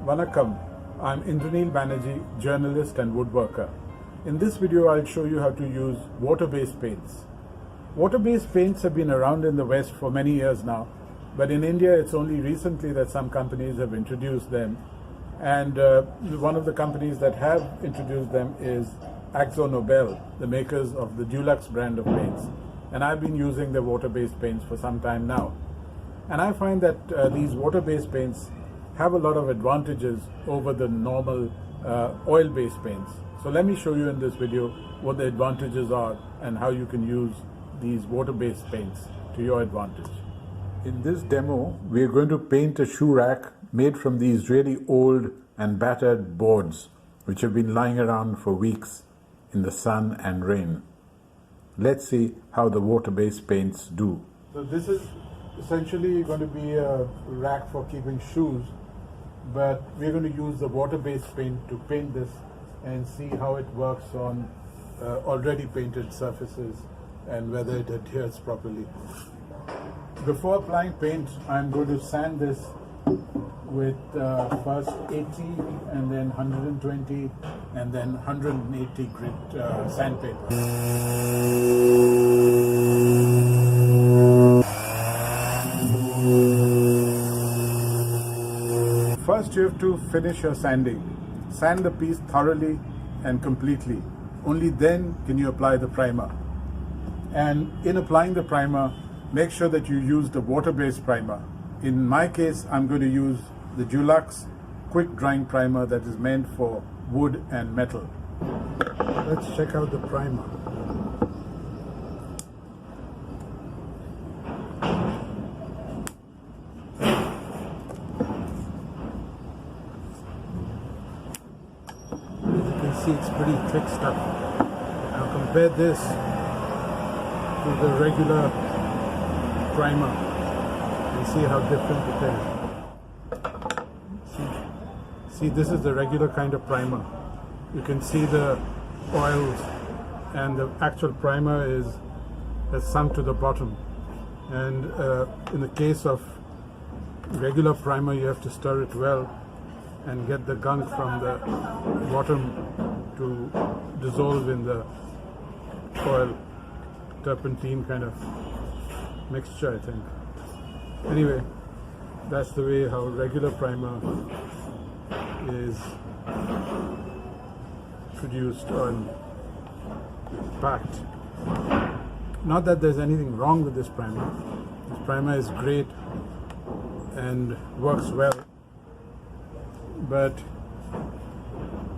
Vanakkam, I'm Indranil Banerjee, journalist and woodworker. In this video, I'll show you how to use water-based paints. Water-based paints have been around in the West for many years now, but in India, it's only recently that some companies have introduced them. And one of the companies that have introduced them is Akzo Nobel, the makers of the Dulux brand of paints. And I've been using the water-based paints for some time now. And I find that these water-based paints have a lot of advantages over the normal oil-based paints. So let me show you in this video what the advantages are and how you can use these water-based paints to your advantage. In this demo, we are going to paint a shoe rack made from these really old and battered boards which have been lying around for weeks in the sun and rain. Let's see how the water-based paints do. So this is essentially going to be a rack for keeping shoes, but we're going to use the water-based paint to paint this and see how it works on already painted surfaces and whether it adheres properly. Before applying paint, I'm going to sand this with first 80 and then 120 and then 180 grit sandpaper. First, you have to finish your sanding. Sand the piece thoroughly and completely. Only then can you apply the primer. And in applying the primer, make sure that you use the water-based primer. In my case, I'm going to use the Dulux quick drying primer that is meant for wood and metal. Let's check out the primer. You can see it's pretty thick stuff. Now compare this to the regular primer and see how different it is. See, this is the regular kind of primer. You can see the oils, and the actual primer has sunk to the bottom. And in the case of regular primer, you have to stir it well and get the gunk from the bottom to dissolve in the oil, turpentine kind of mixture, I think. Anyway, that's the way how regular primer is produced and packed. Not that there's anything wrong with this primer. This primer is great and works well, but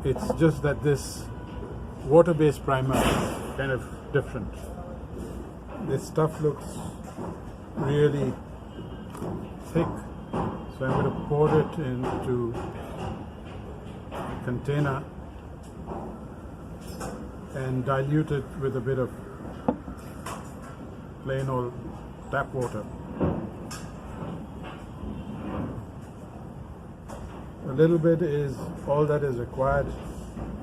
it's just that this water-based primer is kind of different. This stuff looks really thick, so I'm going to pour it into a container and dilute it with a bit of plain old tap water. A little bit is all that is required.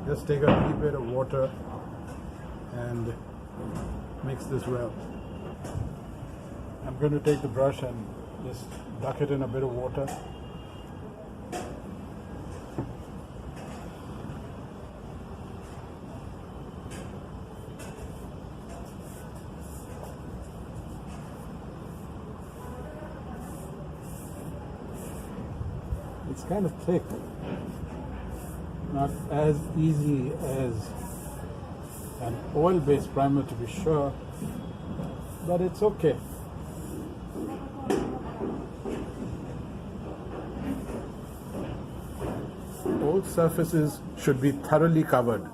Just take a wee bit of water and mix this well. I'm going to take the brush and just duck it in a bit of water. It's kind of thick, not as easy as an oil-based primer to be sure, but it's okay. Old surfaces should be thoroughly covered.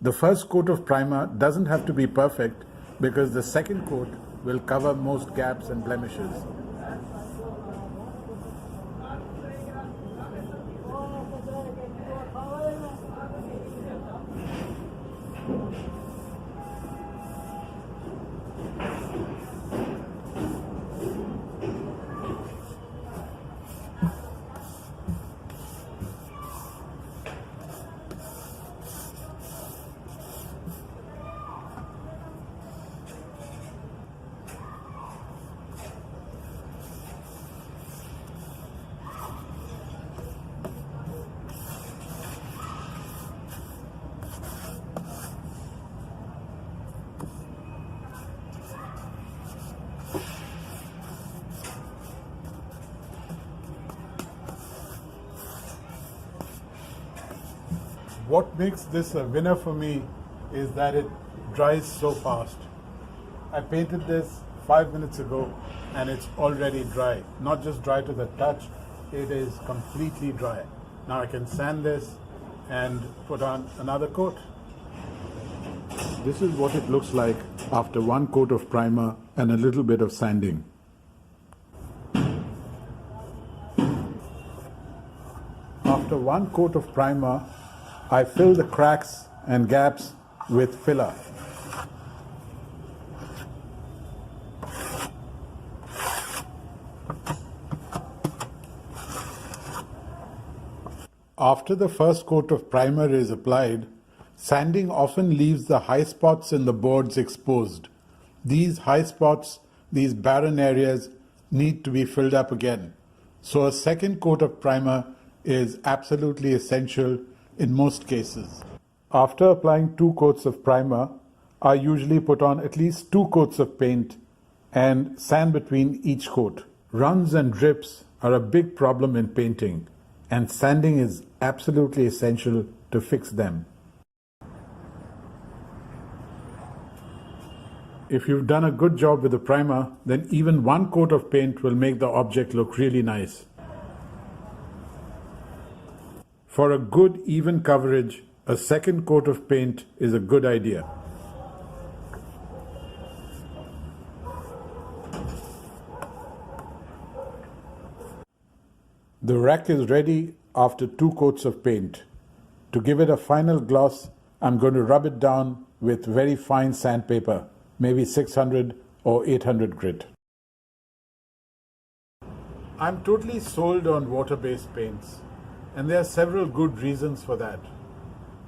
The first coat of primer doesn't have to be perfect because the second coat will cover most gaps and blemishes. What makes this a winner for me is that it dries so fast. I painted this 5 minutes ago and it's already dry. Not just dry to the touch, it is completely dry. Now I can sand this and put on another coat. This is what it looks like after one coat of primer and a little bit of sanding. After one coat of primer, I fill the cracks and gaps with filler. After the first coat of primer is applied, sanding often leaves the high spots in the boards exposed. These high spots, these barren areas, need to be filled up again. So a second coat of primer is absolutely essential in most cases. After applying 2 coats of primer, I usually put on at least 2 coats of paint and sand between each coat. Runs and drips are a big problem in painting, and sanding is absolutely essential to fix them. If you've done a good job with the primer, then even 1 coat of paint will make the object look really nice. For a good even coverage, a second coat of paint is a good idea. The rack is ready after 2 coats of paint. To give it a final gloss, I'm going to rub it down with very fine sandpaper, maybe 600 or 800 grit. I'm totally sold on water-based paints, and there are several good reasons for that.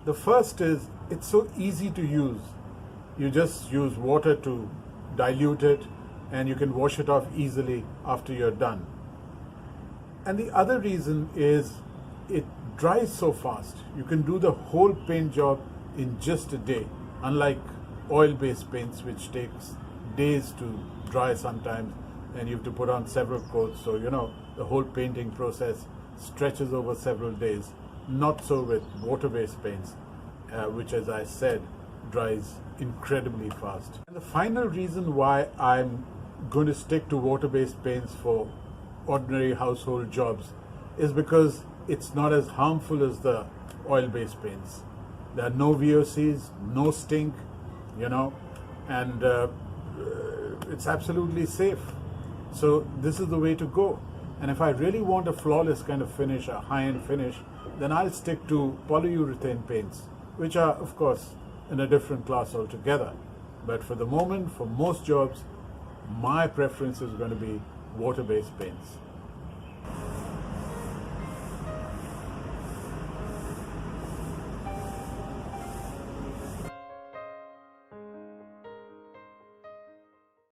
The first is it's so easy to use. You just use water to dilute it and you can wash it off easily after you're done. And the other reason is it dries so fast. You can do the whole paint job in just a day, unlike oil-based paints, which takes days to dry sometimes, and you have to put on several coats. So, the whole painting process stretches over several days. Not so with water-based paints, which, as I said, dries incredibly fast. And the final reason why I'm going to stick to water-based paints for ordinary household jobs is because it's not as harmful as the oil-based paints. There are no VOCs, no stink, and it's absolutely safe. So this is the way to go. And if I really want a flawless kind of finish, a high-end finish, then I'll stick to polyurethane paints, which are, of course, in a different class altogether. But for the moment, for most jobs, my preference is going to be water-based paints.